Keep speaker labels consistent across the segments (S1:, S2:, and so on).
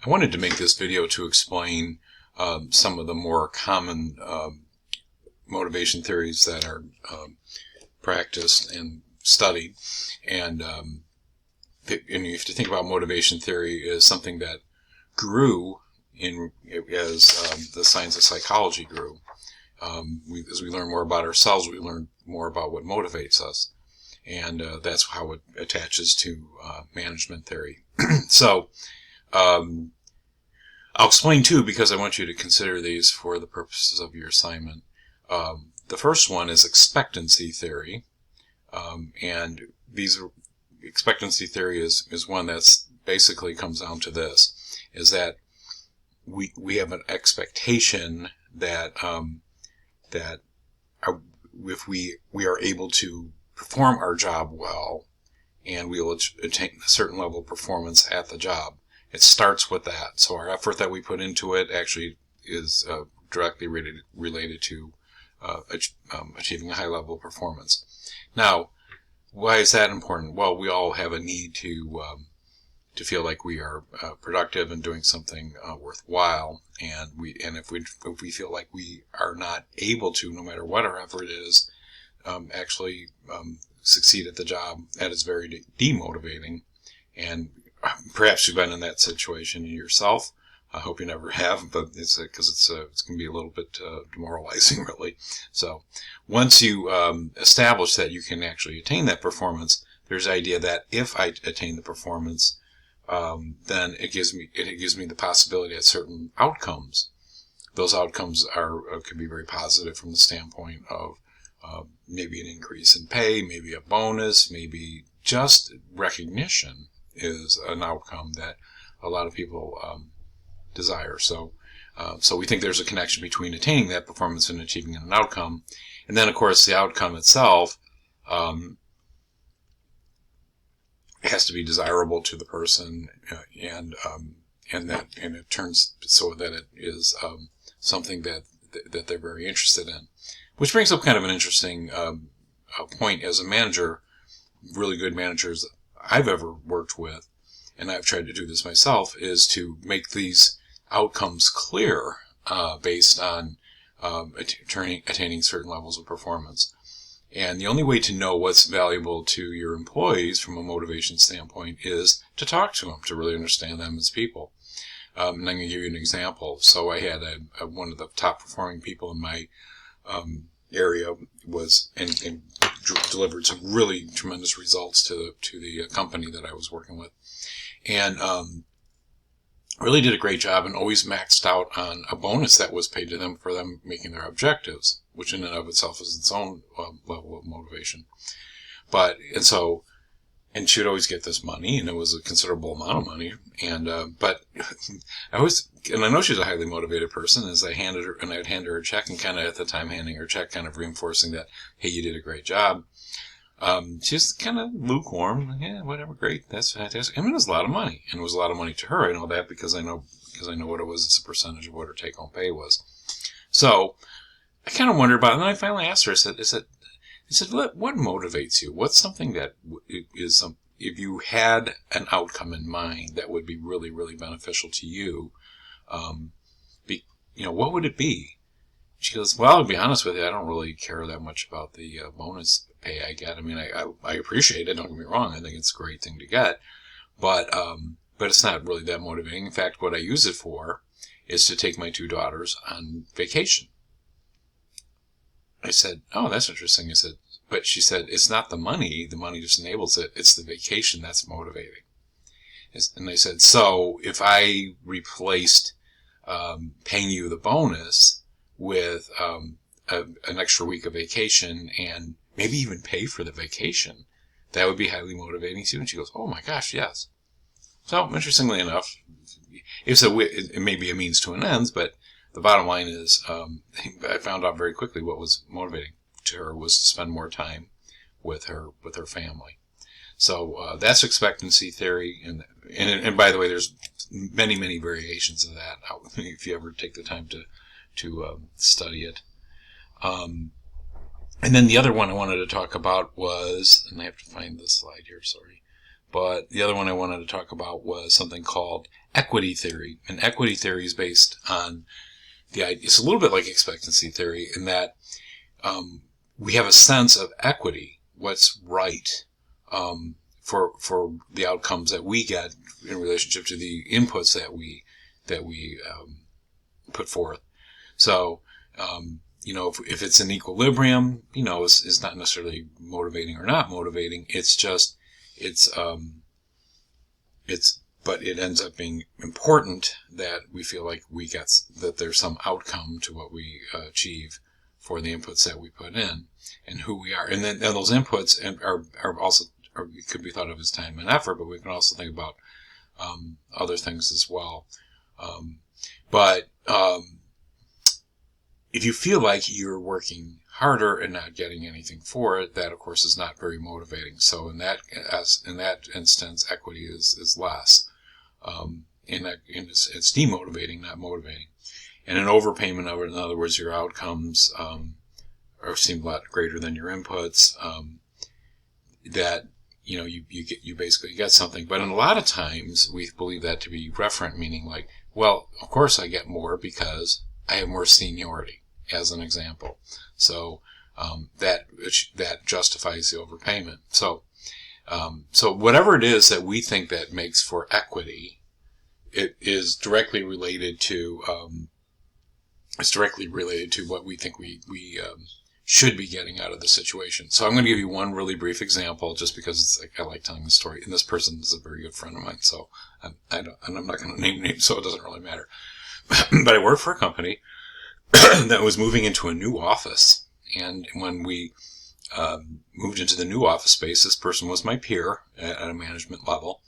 S1: I wanted to make this video to explain some of the more common motivation theories that are practiced and studied. And you have to think about motivation theory as something that grew as the science of psychology grew. As we learn more about ourselves, we learn more about what motivates us. And that's how it attaches to management theory. So I'll explain two because I want you to consider these for the purposes of your assignment. The first one is expectancy theory. And expectancy theory is one that's basically comes down to this, is that we have an expectation that if we are able to perform our job well, and we will attain a certain level of performance at the job. It starts with that. So our effort that we put into it actually is directly related to achieving a high level of performance. Now, why is that important? Well, we all have a need to feel like we are productive and doing something worthwhile, and if we feel like we are not able to, no matter what our effort is, actually succeed at the job, that is very demotivating. And perhaps you've been in that situation yourself. I hope you never have, but it's going to be a little bit demoralizing, really. So once you establish that you can actually attain that performance, there's the idea that if I attain the performance, then it gives me the possibility at certain outcomes. Those outcomes can be very positive from the standpoint of maybe an increase in pay, maybe a bonus, maybe just recognition is an outcome that a lot of people desire. So we think there's a connection between attaining that performance and achieving an outcome. And then, of course, the outcome itself has to be desirable to the person, and it turns so that it is something that they're very interested in. Which brings up kind of an interesting point. As a manager, really good managers I've ever worked with, and I've tried to do this myself, is to make these outcomes clear based on attaining certain levels of performance. And the only way to know what's valuable to your employees from a motivation standpoint is to talk to them, to really understand them as people. And I'm going to give you an example. So I had one of the top performing people in my area was and delivered some really tremendous results to the company that I was working with, and really did a great job and always maxed out on a bonus that was paid to them for them making their objectives, which in and of itself is its own level of motivation. And she would always get this money, and it was a considerable amount of money. And but I know she's a highly motivated person. As I'd hand her a check, and kind of at the time handing her a check, kind of reinforcing that, hey, you did a great job. She's kind of lukewarm. Yeah, whatever, great, that's fantastic. I mean, it was a lot of money, and it was a lot of money to her. I know that because I know what it was. It's a percentage of what her take-home pay was. So I kind of wondered about it, and then I finally asked her. I said, what motivates you? What's something that is if you had an outcome in mind that would be really, really beneficial to you, what would it be? She goes, well, to be honest with you, I don't really care that much about the bonus pay I get. I mean, I appreciate it. Don't get me wrong. I think it's a great thing to get, but it's not really that motivating. In fact, what I use it for is to take my two daughters on vacation. I said, oh, that's interesting. I said, but she said, it's not the money. The money just enables it. It's the vacation that's motivating. And I said, so if I replaced paying you the bonus with an extra week of vacation and maybe even pay for the vacation, that would be highly motivating to you. And she goes, oh my gosh, yes. So interestingly enough, it may be a means to an end, but the bottom line is, I found out very quickly what was motivating to her was to spend more time with her family. So that's expectancy theory, and by the way, there's many, many variations of that. If you ever take the time to study it. And then the other one I wanted to talk about was, and I have to find this slide here. Sorry. But the other one I wanted to talk about was something called equity theory. And equity theory is based on the idea, it's a little bit like expectancy theory in that we have a sense of equity, what's right for the outcomes that we get in relationship to the inputs that we put forth. So, if it's an equilibrium, is not necessarily motivating or not motivating. But it ends up being important that we feel like that there's some outcome to what we achieve for the inputs that we put in and who we are. And then those inputs are also, or could be thought of as time and effort, but we can also think about other things as well. If you feel like you're working harder and not getting anything for it, that of course is not very motivating. So in that instance, equity is less. It's demotivating, not motivating. And an overpayment of it, in other words, your outcomes seem a lot greater than your inputs. That you basically get something. But in a lot of times we believe that to be referent, meaning like, well, of course I get more because I have more seniority, as an example. So that justifies the overpayment. So whatever it is that we think that makes for equity, it is directly related to what we think we should be getting out of the situation. So I'm going to give you one really brief example, just because I like telling the story. And this person is a very good friend of mine, so I'm not going to name names, so it doesn't really matter. But I work for a company that was moving into a new office, and when we moved into the new office space, this person was my peer at a management level.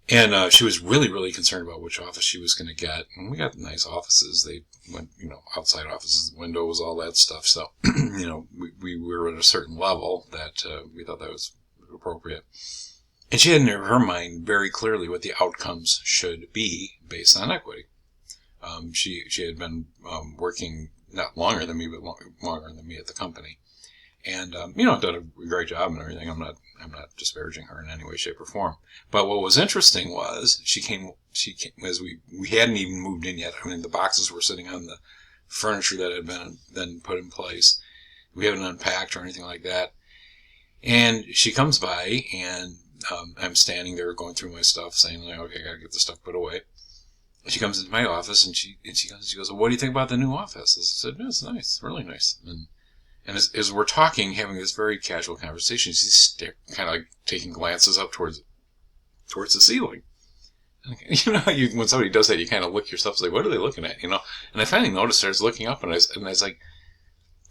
S1: And she was really, really concerned about which office she was going to get. And we got nice offices. They went, outside offices, windows, all that stuff. So, we were at a certain level that we thought that was appropriate. And she had in her mind very clearly what the outcomes should be based on equity. She had been working not longer than me, but longer than me at the company. And, done a great job and everything. I'm not disparaging her in any way, shape, or form. But what was interesting was she came as we hadn't even moved in yet. I mean, the boxes were sitting on the furniture that had been then put in place. We haven't unpacked or anything like that. And she comes by, and I'm standing there going through my stuff, saying, like, okay, I gotta get the stuff put away. She comes into my office, and she goes, well, what do you think about the new office? I said, no, it's nice, really nice. And as we're talking, having this very casual conversation, she's kind of like taking glances up towards the ceiling. And, when somebody does that, you kind of look yourself, like, what are they looking at? And I finally noticed her, I was looking up, and I was like,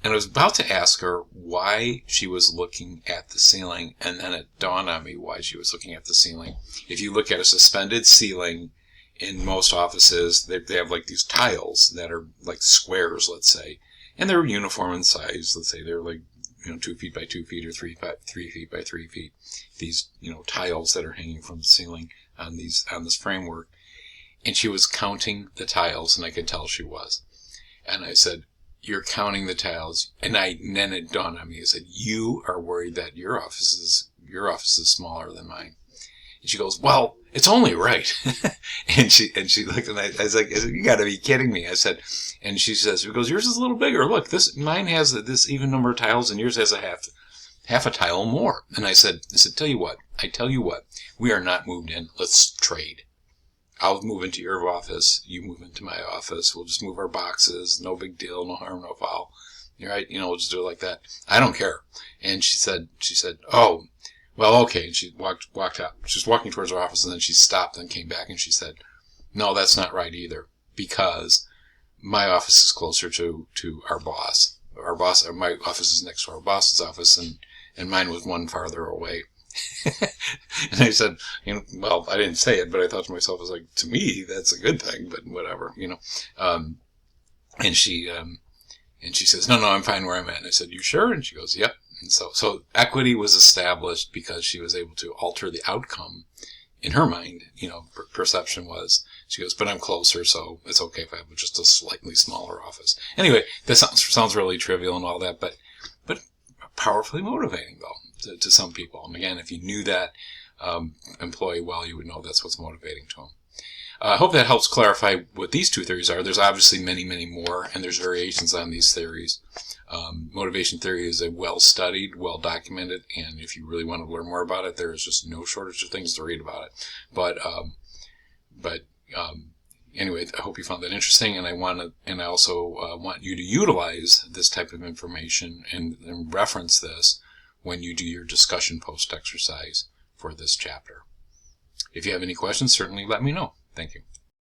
S1: and I was about to ask her why she was looking at the ceiling, and then it dawned on me why she was looking at the ceiling. If you look at a suspended ceiling in most offices, they have like these tiles that are like squares, let's say. And they're uniform in size. Let's say they're like, 2 feet by 2 feet or 3 feet by 3 feet. These, tiles that are hanging from the ceiling on this framework. And she was counting the tiles, and I could tell she was. And I said, you're counting the tiles. And then it dawned on me. I said, you are worried that your office is smaller than mine. And she goes, well, it's only right. and she looked, and I was like, you gotta be kidding me. I said, and she says, because yours is a little bigger. Look, mine has this even number of tiles, and yours has a half a tile more. And I said, tell you what, we are not moved in. Let's trade. I'll move into your office. You move into my office. We'll just move our boxes. No big deal. No harm, no foul. You're right. We'll just do it like that. I don't care. And she said, oh, well, okay. And she walked out. She was walking towards her office, and then she stopped and came back, and she said, no, that's not right either, because my office is closer to our boss. My office is next to our boss's office, and mine was one farther away. And I said, well, I didn't say it, but I thought to myself, I was like, to me, that's a good thing, but whatever, And she says, no, I'm fine where I'm at. And I said, you sure? And she goes, yep. And so equity was established because she was able to alter the outcome in her mind. Perception was, she goes, but I'm closer, so it's okay if I have just a slightly smaller office. Anyway, that sounds really trivial and all that, but powerfully motivating though. to some people. And again, if you knew that employee well, you would know that's what's motivating to them. I hope that helps clarify what these two theories are. There's obviously many, many more, and there's variations on these theories. Motivation theory is a well-studied, well-documented, and if you really want to learn more about it, there is just no shortage of things to read about it. But anyway, I hope you found that interesting, and I also want you to utilize this type of information and reference this when you do your discussion post exercise for this chapter. If you have any questions, certainly let me know. Thank you.